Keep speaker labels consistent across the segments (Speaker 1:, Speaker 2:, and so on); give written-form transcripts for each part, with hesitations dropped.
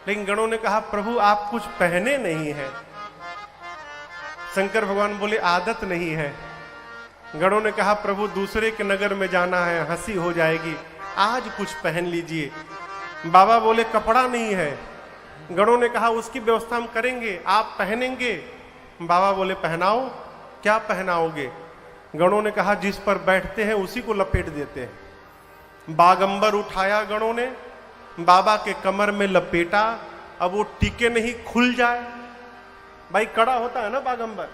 Speaker 1: लेकिन गणों ने कहा प्रभु आप कुछ पहने नहीं है। शंकर भगवान बोले आदत नहीं है। गणों ने कहा प्रभु दूसरे के नगर में जाना है, हंसी हो जाएगी, आज कुछ पहन लीजिए। बाबा बोले कपड़ा नहीं है। गणों ने कहा उसकी व्यवस्था हम करेंगे, आप पहनेंगे। बाबा बोले पहनाओ। क्या पहनाओगे? गणों ने कहा जिस पर बैठते हैं उसी को लपेट देते हैं। बागंबर उठाया गणों ने, बाबा के कमर में लपेटा। अब वो टिके नहीं, खुल जाए। भाई कड़ा होता है ना बागंबर,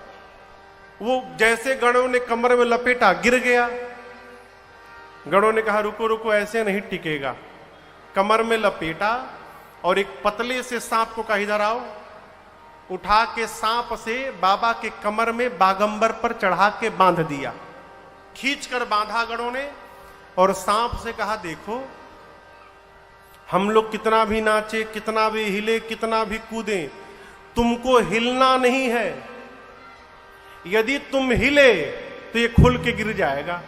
Speaker 1: वो जैसे गणों ने कमर में लपेटा गिर गया। गणों ने कहा रुको रुको, ऐसे नहीं टिकेगा। कमर में लपेटा और एक पतले से सांप को कहा इधर आओ। उठा के सांप से बाबा के कमर में बागंबर पर चढ़ा के बांध दिया। खींच कर बांधा गणों ने और सांप से कहा देखो हम लोग कितना भी नाचे, कितना भी हिले, कितना भी कूदें, तुमको हिलना नहीं है। यदि तुम हिले तो ये खुल के गिर जाएगा।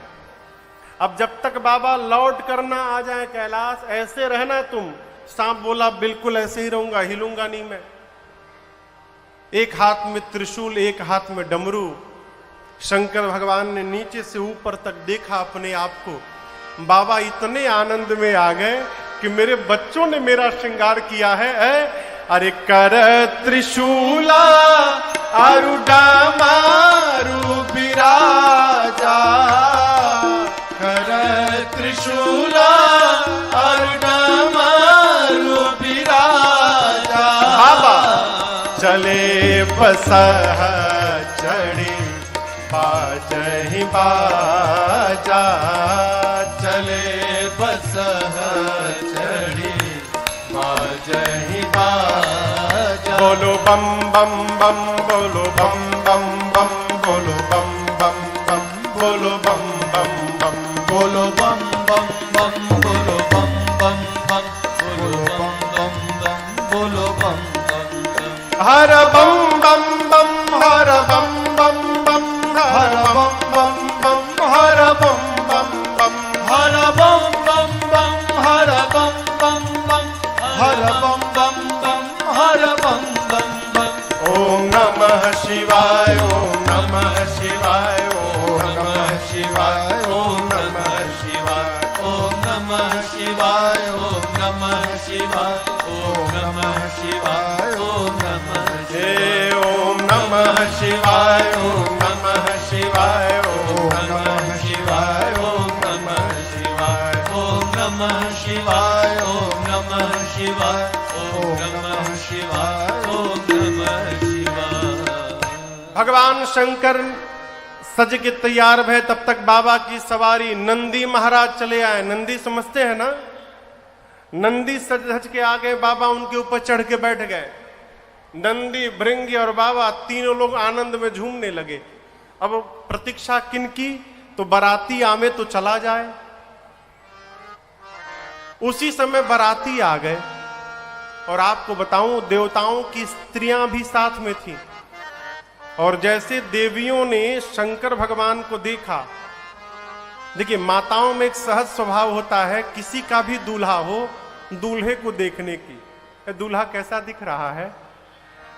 Speaker 1: अब जब तक बाबा लौट करना आ जाए कैलाश, ऐसे रहना तुम। सांप बोला बिल्कुल ऐसे ही रहूंगा, हिलूंगा नहीं मैं। एक हाथ में त्रिशूल, एक हाथ में डमरू। शंकर भगवान ने नीचे से ऊपर तक देखा अपने आप को। बाबा इतने आनंद में आ गए कि मेरे बच्चों ने मेरा श्रृंगार किया है। अरे कर त्रिशूला आरुडा मारू बिराजा, कर त्रिशूला आरुडा मारू बिराजा। बाबा चले बसह चढ़ी बाजहि बाजा, चले बसह चढ़ी बाजहि बाजा। बोलो बम बम बम, बोलो बम बम बम, बोलो बम बम बम, बोलो बम बम बम, बोलो बम बम बम, बोलो बम बम बम, बोलो बम बम बम, बोलो बम बम बम। हर बम बम बम, हर बम बम बम, हर बम बम बम, हर बम बम बम, हर बम बम बम, हर बम बम बम, हर बम बम बम, हर बम बम बम। ओम नमः शिवाय, ओम नमः शिवाय, ओम नमः शिवाय, ओम नमः शिवाय, ओम नमः शिवाय, ओम नमः शिवाय, ओम नमः शिवाय, ओम नमः शिवाय, ओम नमः शिवाय, ओम नमः शिवाय, ओम नमः शिवाय, ओम नमः शिवाय, ओम नमः शिवाय, ओम नमः शिवाय, ओम नमः शिवाय, ओम नमः शिवाय। भगवान शंकर सज के तैयार भय, तब तक बाबा की सवारी नंदी महाराज चले आए। नंदी समझते हैं ना? नंदी सज धज के आ गए, बाबा उनके ऊपर चढ़ के बैठ गए। नंदी, भृंगी और बाबा तीनों लोग आनंद में झूमने लगे। अब प्रतीक्षा किनकी? तो बाराती आवे तो चला जाए। उसी समय बाराती आ गए और आपको बताऊं देवताओं की स्त्रियां भी साथ में थी। और जैसे देवियों ने शंकर भगवान को देखा, देखिए माताओं में एक सहज स्वभाव होता है, किसी का भी दूल्हा हो दूल्हे को देखने की, दूल्हा कैसा दिख रहा है।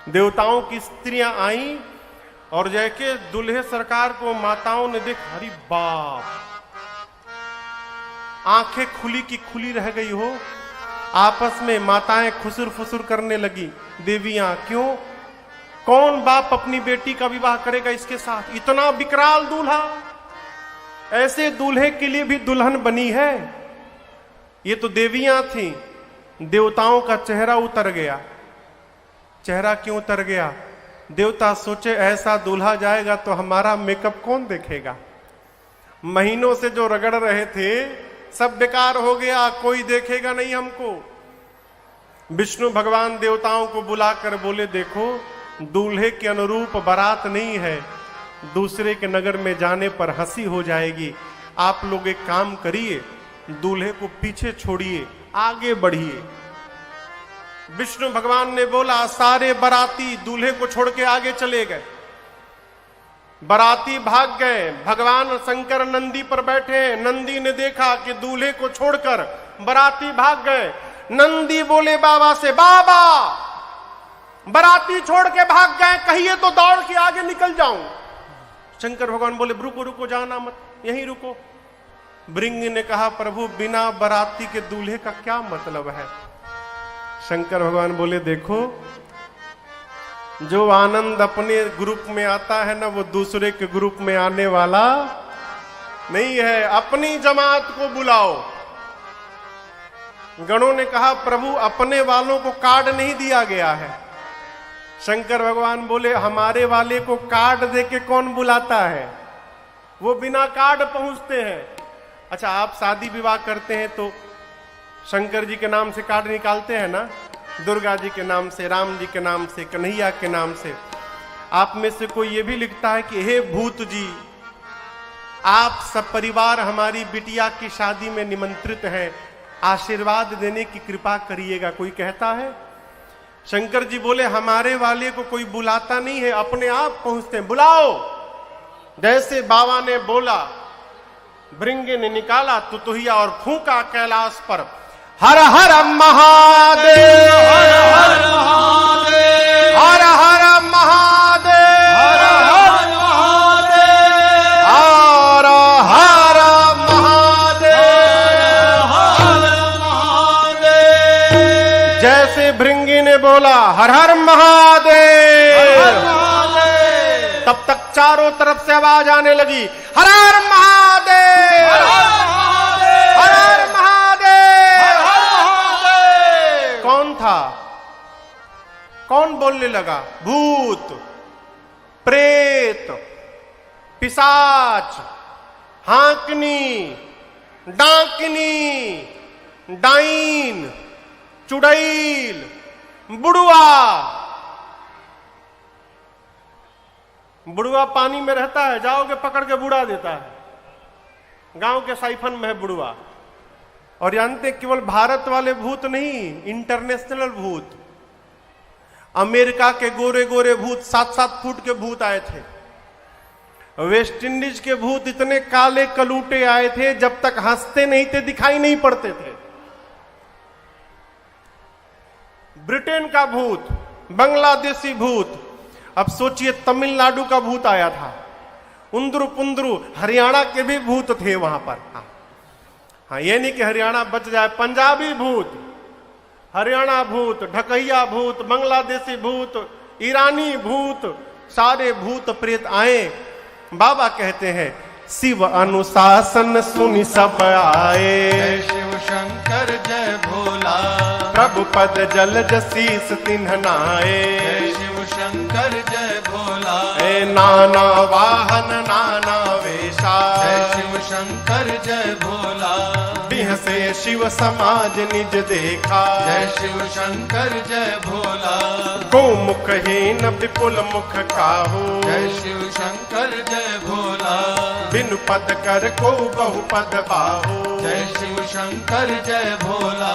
Speaker 1: देवताओं की स्त्रियां आई और जैसे दूल्हे सरकार को माताओं ने देखा, अरे बाप, आंखें खुली की खुली रह गई हो। आपस में माताएं खुसुर फुसुर करने लगी। देवियां क्यों? कौन बाप अपनी बेटी का विवाह करेगा इसके साथ? इतना विकराल दूल्हा, ऐसे दूल्हे के लिए भी दुल्हन बनी है। ये तो देवियां थी। देवताओं का चेहरा उतर गया। चेहरा क्यों उतर गया? देवता सोचे ऐसा दूल्हा जाएगा तो हमारा मेकअप कौन देखेगा। महीनों से जो रगड़ रहे थे सब बेकार हो गया, कोई देखेगा नहीं हमको। विष्णु भगवान देवताओं को बुलाकर बोले देखो दूल्हे के अनुरूप बारात नहीं है, दूसरे के नगर में जाने पर हंसी हो जाएगी। आप लोग एक काम करिए, दूल्हे को पीछे छोड़िए, आगे बढ़िए। विष्णु भगवान ने बोला, सारे बाराती दूल्हे को छोड़ के आगे चले गए। बाराती भाग गए। भगवान शंकर नंदी पर बैठे। नंदी ने देखा कि दूल्हे को छोड़कर बाराती भाग गए। नंदी बोले बाबा से, बाबा बराती छोड़ के भाग गए, कहिए तो दौड़ के आगे निकल जाऊं। शंकर भगवान बोले, रुको रुको, जाना मत, यहीं रुको। भृंगी ने कहा, प्रभु बिना बराती के दूल्हे का क्या मतलब है? शंकर भगवान बोले, देखो जो आनंद अपने ग्रुप में आता है ना, वो दूसरे के ग्रुप में आने वाला नहीं है। अपनी जमात को बुलाओ। गणों ने कहा, प्रभु अपने वालों को कार्ड नहीं दिया गया है। शंकर भगवान बोले, हमारे वाले को कार्ड देके कौन बुलाता है? वो बिना कार्ड पहुंचते हैं। अच्छा, आप शादी विवाह करते हैं तो शंकर जी के नाम से कार्ड निकालते हैं ना, दुर्गा जी के नाम से, राम जी के नाम से, कन्हैया के नाम से। आप में से कोई ये भी लिखता है कि हे भूत जी, आप सब परिवार हमारी बिटिया की शादी में निमंत्रित हैं, आशीर्वाद देने की कृपा करिएगा? कोई कहता है? शंकर जी बोले, हमारे वाले को कोई बुलाता नहीं है, अपने आप पहुंचते हैं, बुलाओ। जैसे बाबा ने बोला, भृंगी ने निकाला तुतुहिया और फूंका कैलाश पर, हर हर महादेव, हर हर महादेव, हर हर महादेव, हर हर महादेव, हर हर महादेव, हर महादेव। जैसे भृंगी ने बोला हर हर महादेव, तब तक चारों तरफ से आवाज आने लगी, हर हर महादेव, हर हर महादेव। कौन था? कौन बोलने लगा? भूत, प्रेत, पिशाच, हाकनी, डाकिनी, डाइन, चुड़ैल, बुढ़वा। बुढ़वा पानी में रहता है, जाओगे पकड़ के बुड़ा देता है। गांव के साइफन में है बुढ़वा। और जानते केवल भारत वाले भूत नहीं, इंटरनेशनल भूत। अमेरिका के गोरे गोरे भूत, 7-7 फुट के भूत आए थे। वेस्ट इंडीज के भूत इतने काले कलूटे आए थे, जब तक हंसते नहीं थे दिखाई नहीं पड़ते थे। ब्रिटेन का भूत, बांग्लादेशी भूत। अब सोचिए तमिलनाडु का भूत आया था, उंदरू पुंदरू। हरियाणा के भी भूत थे वहां पर। हाँ, ये नहीं कि हरियाणा बच जाए। पंजाबी भूत, हरियाणा भूत, ढकैया भूत, बांग्लादेशी भूत, ईरानी भूत, सारे भूत प्रेत आए। बाबा कहते हैं, शिव अनुशासन सुनि सब आए,
Speaker 2: जय शिव शंकर जय भोला,
Speaker 1: प्रभु पद जलज शीस तिन्ह नाए,
Speaker 2: जय शिव शंकर जय भोला,
Speaker 1: नाना वाहन नाना वेशा,
Speaker 2: जय शिव शंकर जय भोला,
Speaker 1: बिहसे शिव समाज निज देखा,
Speaker 2: जय शिव शंकर जय भोला,
Speaker 1: गौमुखहीन विपुल मुख काहू,
Speaker 2: जय शिव शंकर जय भोला,
Speaker 1: बिनु पद कर को बहुपद बाहू,
Speaker 2: जय शिव शंकर जय भोला,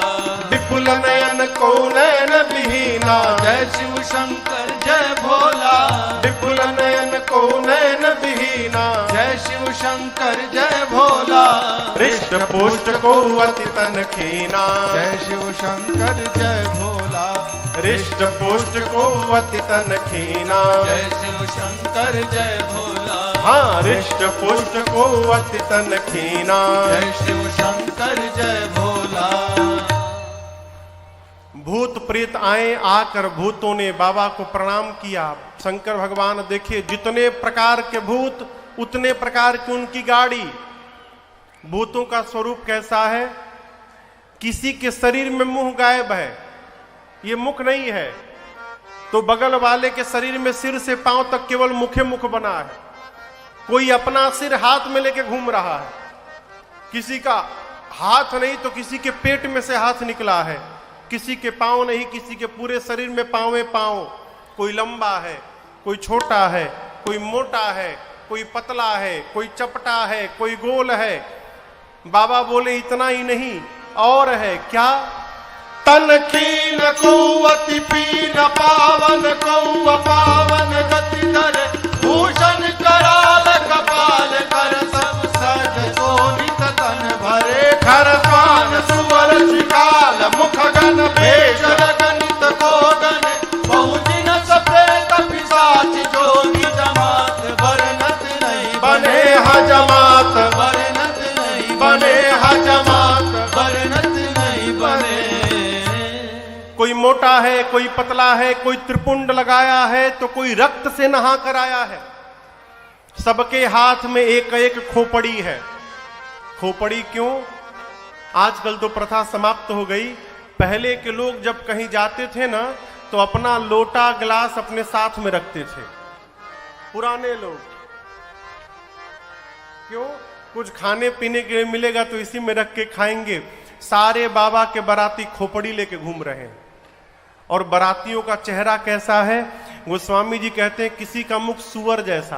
Speaker 1: विपुल नयन को नयन विहीना,
Speaker 2: जय शिव शंकर जय भोला,
Speaker 1: विपुल नयन को नयन विहीना,
Speaker 2: जय शिव शंकर जय भोला,
Speaker 1: हृष्ट पुष्ट को अति तन खीना,
Speaker 2: जय शिव शंकर जय भोला,
Speaker 1: हृष्ट पुष्ट को अति तन खीना,
Speaker 2: जय शिव शंकर जय भोला,
Speaker 1: हाँ हृष्ट पुष्ट को अति तन खीना,
Speaker 2: जय शिव शंकर जय भोला।
Speaker 1: भूत प्रेत आए, आकर भूतों ने बाबा को प्रणाम किया। शंकर भगवान देखिए, जितने प्रकार के भूत उतने प्रकार की उनकी गाड़ी। भूतों का स्वरूप कैसा है? किसी के शरीर में मुंह गायब है, ये मुख नहीं है, तो बगल वाले के शरीर में सिर से पांव तक केवल मुखे मुख बना है। कोई अपना सिर हाथ में लेके घूम रहा है, किसी का हाथ नहीं तो किसी के पेट में से हाथ निकला है, किसी के पांव नहीं, किसी के पूरे शरीर में पांव पांव। कोई लंबा है, कोई छोटा है, कोई मोटा है, कोई पतला है, कोई चपटा है, कोई गोल है। बाबा बोले इतना ही नहीं, और है क्या? तन खीन को अति पीन, पावन को पावन गति धर, भूषण कराल कपाल कर, सब सज सोनित तन भरे, खर पान सुवर शिकाल, मुख गण मोटा है, कोई पतला है, कोई त्रिपुंड लगाया है, तो कोई रक्त से नहा कर आया है। सबके हाथ में एक एक खोपड़ी है। खोपड़ी क्यों? आजकल तो प्रथा समाप्त हो गई। पहले के लोग जब कहीं जाते थे ना, तो अपना लोटा गिलास अपने साथ में रखते थे, पुराने लोग। क्यों? कुछ खाने पीने के लिए मिलेगा तो इसी में रख के खाएंगे। सारे बाबा के बाराती खोपड़ी लेके घूम रहे हैं। और बारातियों का चेहरा कैसा है? गोस्वामी जी कहते हैं किसी का मुख सुअर जैसा,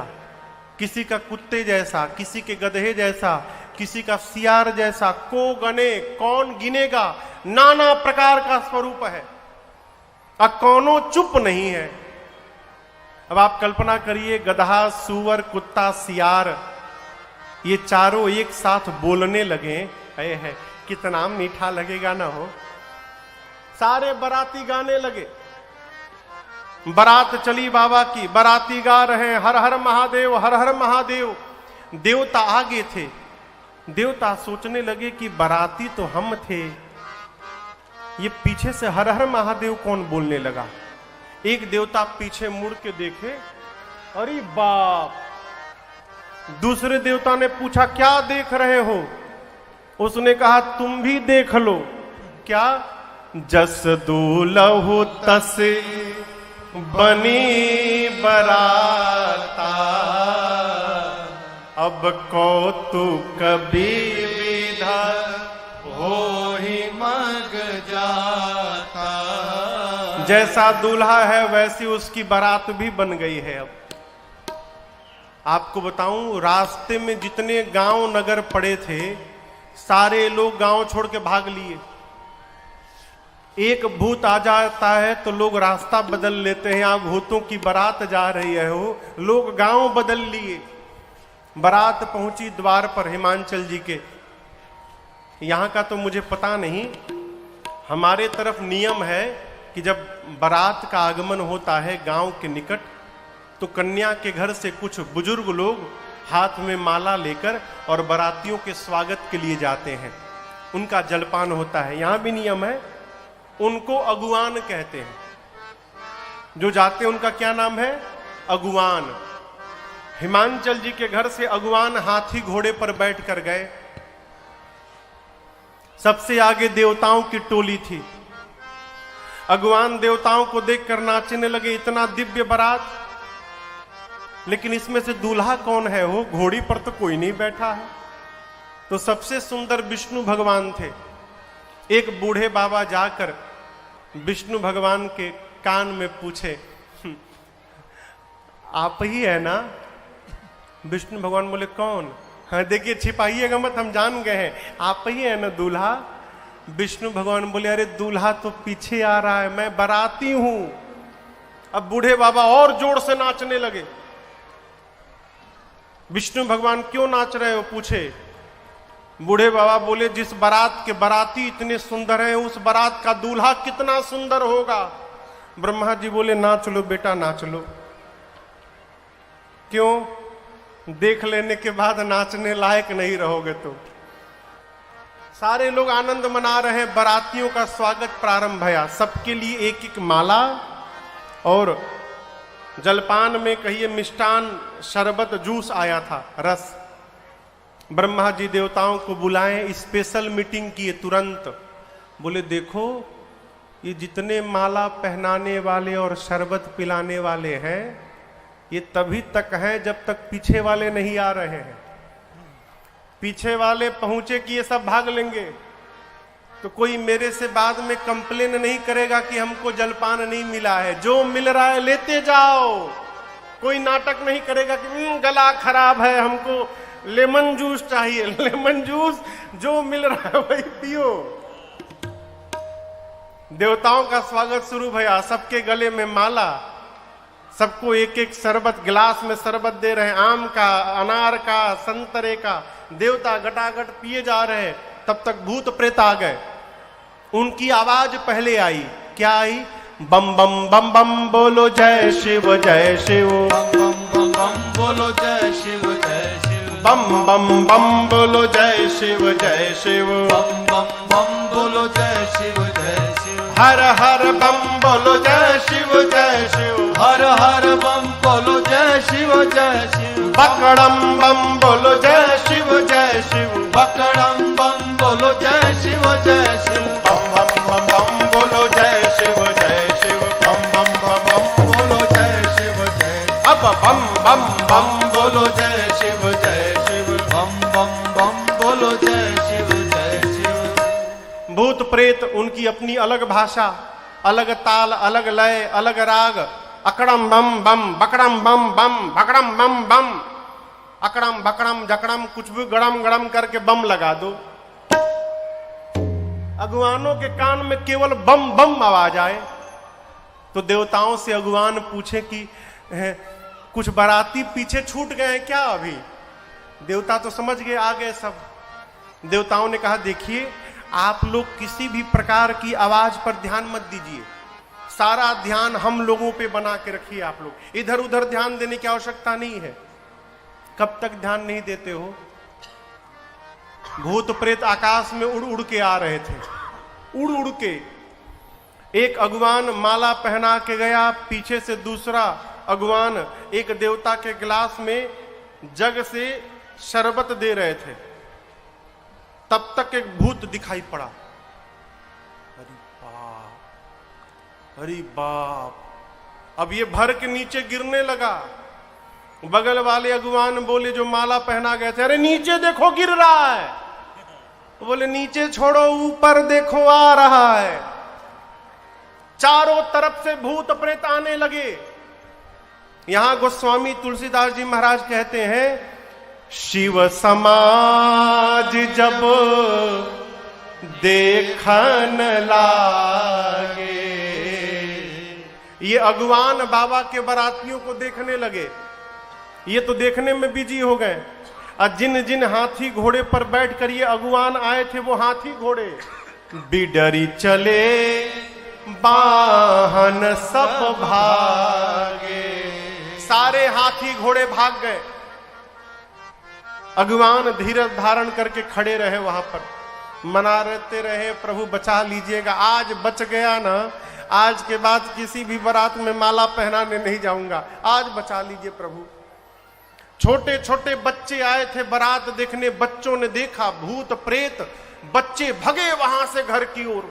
Speaker 1: किसी का कुत्ते जैसा, किसी के गधे जैसा, किसी का सियार जैसा। को गने, कौन गिनेगा? नाना प्रकार का स्वरूप है, कौनो चुप नहीं है। अब आप कल्पना करिए, गधा, सुअर, कुत्ता, सियार, ये चारों एक साथ बोलने लगे, है कितना मीठा लगेगा ना हो। सारे बाराती गाने लगे। बारात चली बाबा की, बाराती गा रहे हैं हर हर महादेव, हर हर महादेव। देवता आगे थे। देवता सोचने लगे कि बाराती तो हम थे, ये पीछे से हर हर महादेव कौन बोलने लगा। एक देवता पीछे मुड़ के देखे, अरे बाप। दूसरे देवता ने पूछा क्या देख रहे हो? उसने कहा तुम भी देख लो। क्या? जस दूलहु तस बनी बराता, अब कौतुक विधा
Speaker 2: हो ही मग जाता।
Speaker 1: जैसा दूल्हा है वैसी उसकी बारात भी बन गई है। अब आपको बताऊं, रास्ते में जितने गांव नगर पड़े थे, सारे लोग गांव छोड़ के भाग लिए। एक भूत आ जाता है तो लोग रास्ता बदल लेते हैं। यहां भूतों की बारात जा रही है, हो लोग गांव बदल लिए। बारात पहुंची द्वार पर हिमांचल जी के। यहां का तो मुझे पता नहीं, हमारे तरफ नियम है कि जब बारात का आगमन होता है गांव के निकट, तो कन्या के घर से कुछ बुजुर्ग लोग हाथ में माला लेकर और बारातियों के स्वागत के लिए जाते हैं। उनका जलपान होता है। यहां भी नियम है, उनको अगुवान कहते हैं। जो जाते हैं उनका क्या नाम है? अगुवान। हिमांचल जी के घर से अगुवान हाथी घोड़े पर बैठ कर गए। सबसे आगे देवताओं की टोली थी। अगुवान देवताओं को देखकर नाचने लगे, इतना दिव्य बारात। लेकिन इसमें से दूल्हा कौन है? हो घोड़ी पर तो कोई नहीं बैठा है। तो सबसे सुंदर विष्णु भगवान थे। एक बूढ़े बाबा जाकर विष्णु भगवान के कान में पूछे, आप ही है ना? विष्णु भगवान बोले कौन? हाँ देखिए, छिपाइएगा मत, हम जान गए हैं, आप ही है ना दूल्हा? विष्णु भगवान बोले अरे दूल्हा तो पीछे आ रहा है, मैं बाराती हूं। अब बूढ़े बाबा और जोर से नाचने लगे। विष्णु भगवान क्यों नाच रहे हो पूछे। बूढ़े बाबा बोले जिस बारात के बाराती इतने सुंदर हैं, उस बारात का दूल्हा कितना सुंदर होगा। ब्रह्मा जी बोले नाच लो बेटा, नाच लो। क्यों? देख लेने के बाद नाचने लायक नहीं रहोगे तो। सारे लोग आनंद मना रहे हैं। बारातियों का स्वागत प्रारंभ भया। सबके लिए एक एक माला और जलपान में कहिए मिष्टान, शरबत, जूस आया था, रस। ब्रह्मा जी देवताओं को बुलाएं, स्पेशल मीटिंग किए तुरंत। बोले देखो, ये जितने माला पहनाने वाले और शरबत पिलाने वाले हैं, ये तभी तक हैं जब तक पीछे वाले नहीं आ रहे हैं। पीछे वाले पहुंचे कि ये सब भाग लेंगे, तो कोई मेरे से बाद में कंप्लेन नहीं करेगा कि हमको जलपान नहीं मिला है। जो मिल रहा है लेते जाओ। कोई नाटक नहीं करेगा कि गला खराब है, हमको लेमन जूस चाहिए। लेमन जूस जो मिल रहा है वही पियो। देवताओं का स्वागत शुरू भया। सबके गले में माला, सबको एक एक शरबत, गिलास में शरबत दे रहे हैं, आम का, अनार का, संतरे का। देवता गटागट पिए जा रहे हैं। तब तक भूत प्रेत आ गए। उनकी आवाज पहले आई। क्या आई? बम बम बम बम बोलो जय शिव जय शिव,
Speaker 2: बम बम बम बोलो जय शिव जय शिव,
Speaker 1: बम बम बम बोलो जय शिव जय शिव,
Speaker 2: बम बम बम बोलो जय शिव जय शिव।
Speaker 1: हर हर बम बोलो जय शिव जय शिव।
Speaker 2: हर हर बम बोलो जय शिव जय शिव।
Speaker 1: बकड़म बम बोलो जय शिव जय शिव।
Speaker 2: बकड़म बम बोलो जय शिव जय शिव।
Speaker 1: बम बम बम बम बोलो जय शिव जय शिव।
Speaker 2: बम बम बम बम बोलो जय शिव जय।
Speaker 1: अब बम बम बम
Speaker 2: बोलो जय शिव जय शिव। बम बम बम बोलो जय शिव जय शिव।
Speaker 1: भूत प्रेत उनकी अपनी अलग भाषा, अलग ताल, अलग लय, अलग राग। अकड़म बम बम, बकड़म बम बम, भकड़म बम बम, अकड़म बकड़म जकड़म, कुछ भी गड़म गड़म करके बम लगा दो। अगुवानों के कान में केवल बम बम आवाज आए तो देवताओं से अगुवान पूछे कि कुछ बाराती पीछे छूट गए हैं क्या? अभी देवता तो समझ गए, आ गए सब। देवताओं ने कहा देखिए, आप लोग किसी भी प्रकार की आवाज पर ध्यान मत दीजिए, सारा ध्यान हम लोगों पे बना के रखिए। आप लोग इधर उधर ध्यान देने की आवश्यकता नहीं है। कब तक ध्यान नहीं देते हो? भूत प्रेत आकाश में उड़ उड़ के आ रहे थे, उड़ उड़ के। एक अगुवान माला पहना के गया, पीछे से दूसरा अगुवान एक देवता के गिलास में जग से शरबत दे रहे थे। तब तक एक भूत दिखाई पड़ा। अरे बाप, अरे बाप, अब ये भर के नीचे गिरने लगा। बगल वाले अगुवान बोले जो माला पहना गए थे, अरे नीचे देखो गिर रहा है। बोले नीचे छोड़ो, ऊपर देखो आ रहा है। चारों तरफ से भूत प्रेत आने लगे। यहां गोस्वामी तुलसीदास जी महाराज कहते हैं, शिव समाज जब देखन लागे। ये अगुवान बाबा के बारातियों को देखने लगे। ये तो देखने में बिजी हो गए। और जिन जिन हाथी घोड़े पर बैठकर ये अगुवान आए थे वो हाथी घोड़े बिडरी चले, वाहन सब भागे। सारे हाथी घोड़े भाग गए। अगुवान धीरज धारण करके खड़े रहे वहां पर, मनाते रहे, प्रभु बचा लीजिएगा। आज बच गया ना, आज के बाद किसी भी बारात में माला पहनाने नहीं जाऊंगा, आज बचा लीजिए प्रभु। छोटे छोटे बच्चे आए थे बारात देखने, बच्चों ने देखा भूत प्रेत, बच्चे भगे वहां से घर की ओर।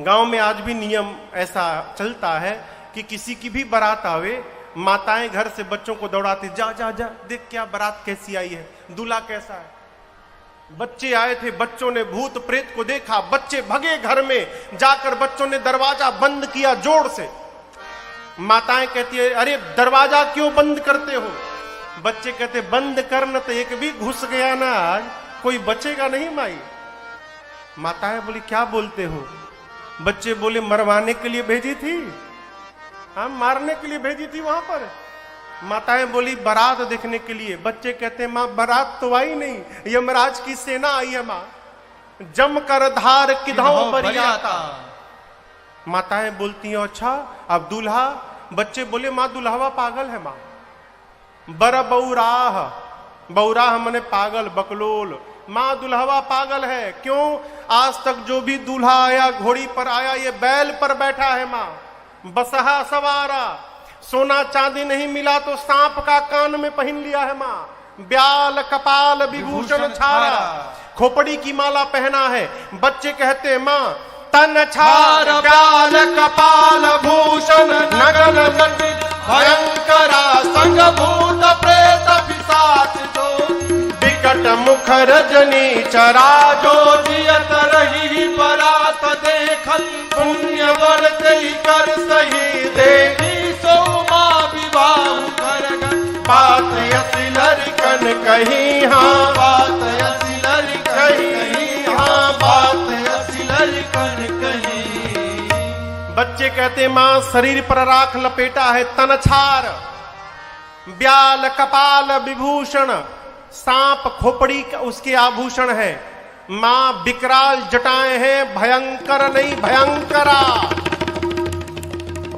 Speaker 1: गांव में आज भी नियम ऐसा चलता है कि किसी की भी बारात आवे, माताएं घर से बच्चों को दौड़ाती, जा जा जा देख क्या बारात कैसी आई है, दूल्हा कैसा है। बच्चे आए थे, बच्चों ने भूत प्रेत को देखा, बच्चे भगे घर में। जाकर बच्चों ने दरवाजा बंद किया जोर से। माताएं कहती है, अरे दरवाजा क्यों बंद करते हो? बच्चे कहते, बंद करना तो एक भी घुस गया ना आज, कोई बचेगा नहीं माई। माताएं बोली, क्या बोलते हो? बच्चे बोले, मरवाने के लिए भेजी थी, हाँ मारने के लिए भेजी थी वहां पर। माताएं बोली, बारात देखने के लिए। बच्चे कहते, मां बारात तो आई नहीं, यमराज की सेना आई है मां, जम कर धार किधौ बरियाता। माताएं बोलती हैं, अच्छा अब दूल्हा? बच्चे बोले, मां दुल्हावा पागल है मां। बर बौराह, बौराह मने पागल, बकलोल। मां दुल्हावा पागल है। क्यों? आज तक जो भी दूल्हा आया घोड़ी पर आया, ये बैल पर बैठा है मां, बसहा सवारा। सोना चांदी नहीं मिला तो सांप का कान में पहन लिया है मां। ब्याल कपाल विभूषण छारा, खोपड़ी की माला पहना है। बच्चे कहते, मां तन छार ब्याल कपाल भूषण नगन जटिल भयंकरा संग भूत प्रेत पिशाच जो विकट मुख रजनी चरा जो
Speaker 2: जियत रही बरात देखत
Speaker 1: पुण्य वर्ते कर सही देवी
Speaker 2: सो मां विवाह करगन।
Speaker 1: बात यसी लड़कन कहीं, हाँ
Speaker 2: बात यसी लड़कन कहीं, हाँ बात यसी लड़कन कहीं।
Speaker 1: बच्चे कहते, मां शरीर पर राख लपेटा है, तनछार ब्याल कपाल विभूषण, सांप खोपड़ी का उसके आभूषण है। मां विकराल जटाएं हैं, भयंकर नहीं भयंकरा।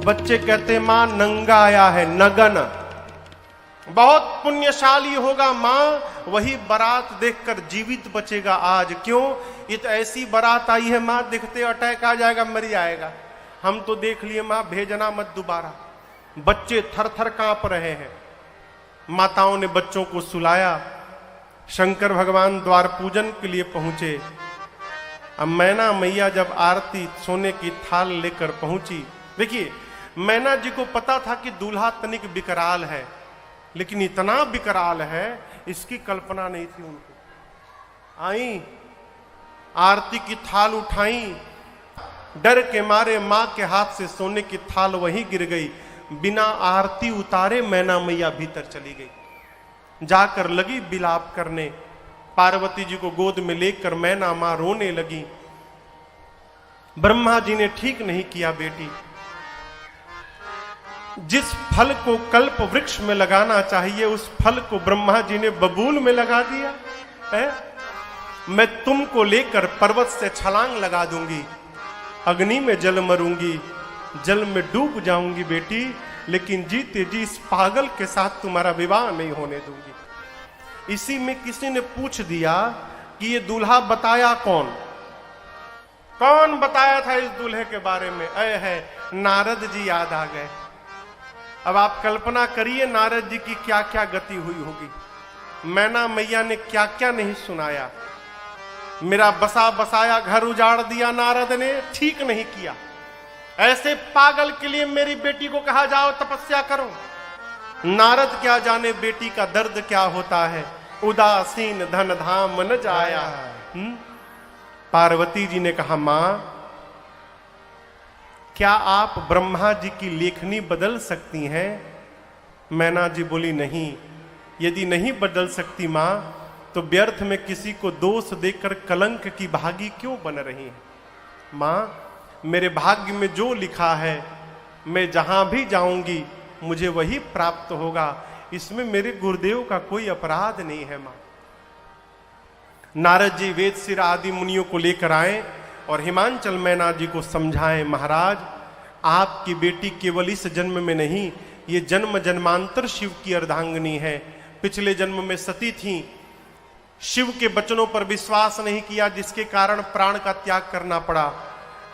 Speaker 1: बच्चे कहते, मां नंगा आया है, नगन, बहुत पुण्यशाली होगा मां, वही बारात देखकर जीवित बचेगा आज। क्यों? ये तो ऐसी बारात आई है माँ, दिखते अटैक आ जाएगा, मर जाएगा। हम तो देख लिए माँ, भेजना मत दोबारा। बच्चे थर थर कांप रहे हैं। माताओं ने बच्चों को सुलाया। शंकर भगवान द्वार पूजन के लिए पहुंचे। अब मैना मैया जब आरती सोने की थाल लेकर पहुंची, देखिए मैना जी को पता था कि दूल्हा तनिक विकराल है, लेकिन इतना विकराल है इसकी कल्पना नहीं थी उनको। आई, आरती की थाल उठाई, डर के मारे मां के हाथ से सोने की थाल वहीं गिर गई। बिना आरती उतारे मैना मैया भीतर चली गई। जाकर लगी विलाप करने। पार्वती जी को गोद में लेकर मैना मां रोने लगी। ब्रह्मा जी ने ठीक नहीं किया बेटी, जिस फल को कल्प वृक्ष में लगाना चाहिए उस फल को ब्रह्मा जी ने बबूल में लगा दिया है। मैं तुमको लेकर पर्वत से छलांग लगा दूंगी, अग्नि में जल मरूंगी, जल में डूब जाऊंगी बेटी, लेकिन जीते जी इस पागल के साथ तुम्हारा विवाह नहीं होने दूंगी। इसी में किसी ने पूछ दिया कि ये दूल्हा बताया कौन? कौन बताया था इस दूल्हे के बारे में? है नारद जी याद आ गए। अब आप कल्पना करिए नारद जी की क्या क्या गति हुई होगी। मैना मैया ने क्या क्या नहीं सुनाया। मेरा बसा बसाया घर उजाड़ दिया नारद ने, ठीक नहीं किया। ऐसे पागल के लिए मेरी बेटी को कहा जाओ तपस्या करो। नारद क्या जाने बेटी का दर्द क्या होता है। उदासीन धन धाम न जाया। पार्वती जी ने कहा मां, क्या आप ब्रह्मा जी की लेखनी बदल सकती हैं? मैना जी बोली नहीं। यदि नहीं बदल सकती मां, तो व्यर्थ में किसी को दोष देकर कलंक की भागी क्यों बन रही है? मां, मेरे भाग्य में जो लिखा है, मैं जहां भी जाऊंगी मुझे वही प्राप्त होगा। इसमें मेरे गुरुदेव का कोई अपराध नहीं है मां। नारद जी वेदशिर आदि मुनियों को लेकर आए और हिमांचल मैना जी को समझाएं, महाराज आपकी बेटी केवल इस जन्म में नहीं, ये जन्म जन्मांतर शिव की अर्धांगिनी है। पिछले जन्म में सती थी, शिव के वचनों पर विश्वास नहीं किया, जिसके कारण प्राण का त्याग करना पड़ा।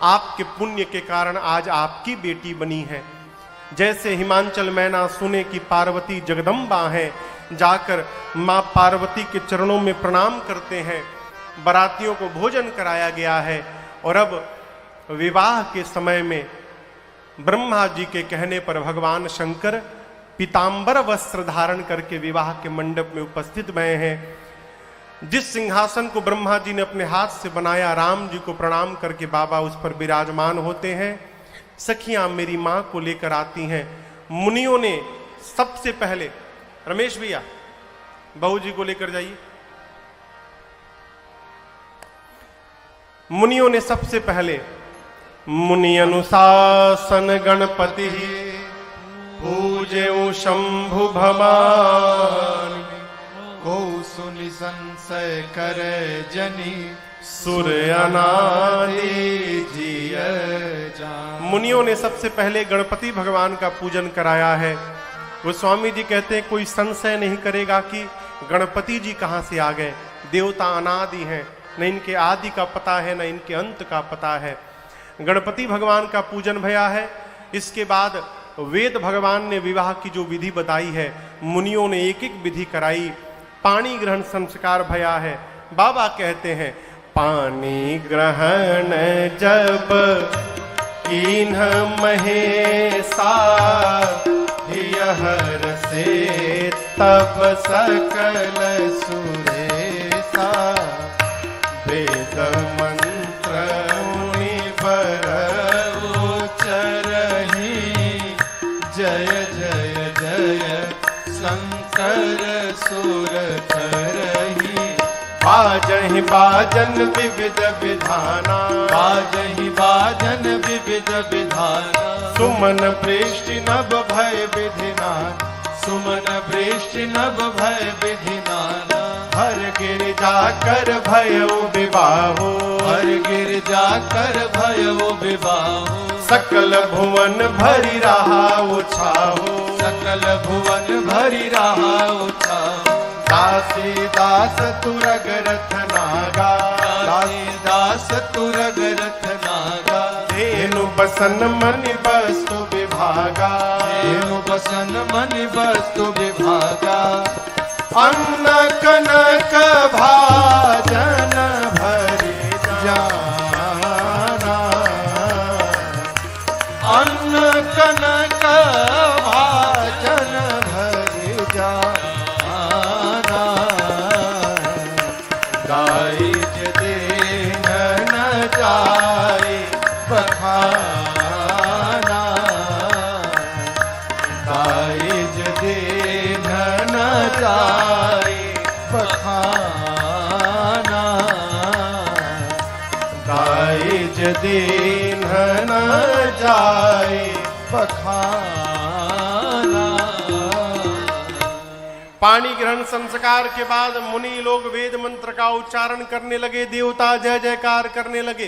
Speaker 1: आपके पुण्य के कारण आज आपकी बेटी बनी है। जैसे हिमांचल मैना सुने कि पार्वती जगदम्बा है, जाकर मां पार्वती के चरणों में प्रणाम करते हैं। बारातियों को भोजन कराया गया है और अब विवाह के समय में ब्रह्मा जी के कहने पर भगवान शंकर पीतांबर वस्त्र धारण करके विवाह के मंडप में उपस्थित भए हैं। जिस सिंहासन को ब्रह्मा जी ने अपने हाथ से बनाया, राम जी को प्रणाम करके बाबा उस पर विराजमान होते हैं। सखियां मेरी मां को लेकर आती हैं। मुनियों ने सबसे पहले, रमेश भैया बहू जी को लेकर जाइए। मुनियों ने सबसे पहले मुनि अनुशासन गणपति पूजे शंभु भवान,
Speaker 2: को सुनि संशय करे जनी,
Speaker 1: सूर्य अनादि
Speaker 2: जिय जान।
Speaker 1: मुनियों ने सबसे पहले गणपति भगवान का पूजन कराया है। गोस्वामी जी कहते हैं कोई संशय नहीं करेगा कि गणपति जी कहां से आ गए। देवता अनादि हैं, न इनके आदि का पता है न इनके अंत का पता है। गणपति भगवान का पूजन भया है। इसके बाद वेद भगवान ने विवाह की जो विधि बताई है, मुनियों ने एक एक विधि कराई। पानी ग्रहण संस्कार भया है। बाबा कहते हैं पानी ग्रहण जब कीन्ह महेशा, हर से तब सकल सुरेशा, वेद मंत्र मुनिवर उच्चरहि, जय जय जय शंकर सुर करहि। बाजहि बाजन विविध विधाना,
Speaker 2: बाजहि बाजन विविध विधाना,
Speaker 1: सुमन प्रेष्टि नभ भय विधिनान,
Speaker 2: सुमन वृष्टि नभ भय विधिनाना।
Speaker 1: हर गिरिजा कर भयो विवाहो,
Speaker 2: हर गिरजा कर भयो विवाहो,
Speaker 1: सकल भुवन भरी रहा उछाहो,
Speaker 2: सकल भुवन भरी रहा उछाहो। दासी दास तुरग रथ नागा, दासी दास तुरग रथ नागा,
Speaker 1: धेनु बसन मनि वस्तु विभागा,
Speaker 2: धेनु बसन मनि वस्तु विभागा,
Speaker 1: अन्न कनक भाजन भरि
Speaker 2: जाना, अन्न कनक भाजन भरि जाना, गाइज देन न जाए बखाना, गाइज देन न जाए बखाना,
Speaker 1: काज दीन न जाए।
Speaker 2: बखाना।
Speaker 1: पाणी ग्रहण संस्कार के बाद मुनि लोग वेद मंत्र का उच्चारण करने लगे, देवता जय जयकार करने लगे।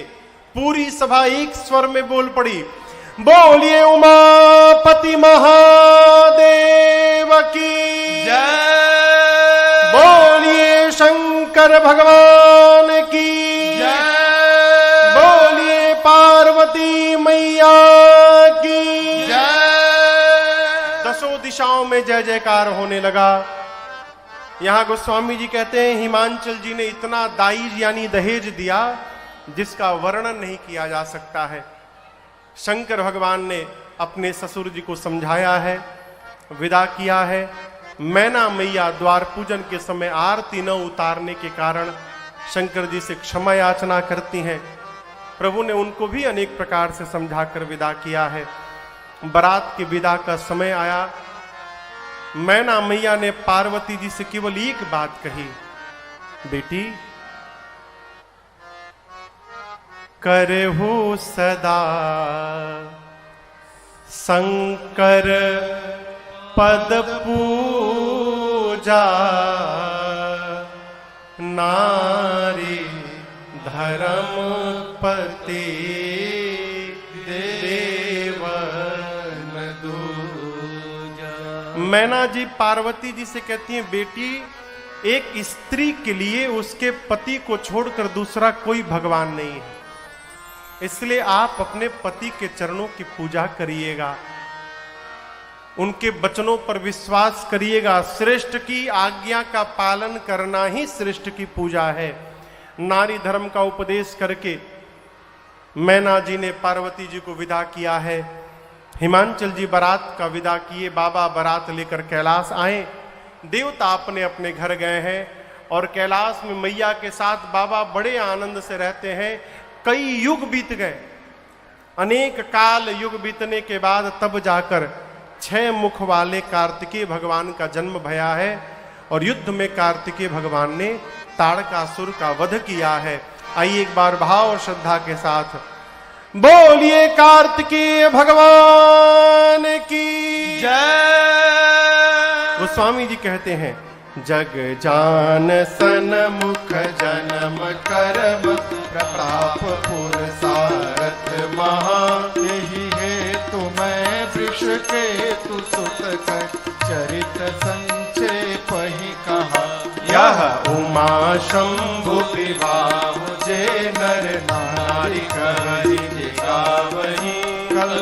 Speaker 1: पूरी सभा एक स्वर में बोल पड़ी, बोलिए उमापति महादेव की
Speaker 2: जय,
Speaker 1: बोलिए शंकर भगवान की
Speaker 2: जय,
Speaker 1: बोलिए पार्वती मैया की
Speaker 2: जय।
Speaker 1: दसों दिशाओं में जय जयकार होने लगा। यहां गोस्वामी जी कहते हैं, हिमांचल जी ने इतना दाइज यानी दहेज दिया जिसका वर्णन नहीं किया जा सकता है। शंकर भगवान ने अपने ससुर जी को समझाया है, विदा किया है। मैना मैया द्वार पूजन के समय आरती न उतारने के कारण शंकर जी से क्षमा याचना करती हैं। प्रभु ने उनको भी अनेक प्रकार से समझाकर विदा किया है। बारात के विदा का समय आया। मैना मैया ने पार्वती जी से केवल एक बात कही, बेटी करहु सदा शंकर पद पूजा, नारी धर्म पति देवन दूजा। मैना जी पार्वती जी से कहती हैं, बेटी एक स्त्री के लिए उसके पति को छोड़कर दूसरा कोई भगवान नहीं है, इसलिए आप अपने पति के चरणों की पूजा करिएगा, उनके वचनों पर विश्वास करिएगा। श्रेष्ठ की आज्ञा का पालन करना ही श्रेष्ठ की पूजा है। नारी धर्म का उपदेश करके मैना जी ने पार्वती जी को विदा किया है। हिमांचल जी बारात का विदा किए। बाबा बारात लेकर कैलाश आए। देवता अपने अपने घर गए हैं और कैलाश में मैया के साथ बाबा बड़े आनंद से रहते हैं। कई युग बीत गए, अनेक काल युग बीतने के बाद तब जाकर 6 मुख वाले कार्तिकेय भगवान का जन्म भया है और युद्ध में कार्तिकेय भगवान ने ताड़कासुर का वध किया है। आइए एक बार भाव और श्रद्धा के साथ बोलिए कार्तिकेय भगवान की
Speaker 2: जय।
Speaker 1: गोस्वामी जी कहते हैं, जग जान सन मुख जन्म कर्म
Speaker 2: प्रताप पुरसारथ महा, यही है तुम्हें वृष के तु सुत कर चरित संक्षेप ही कहा।
Speaker 1: यह उमा शंभु विवाह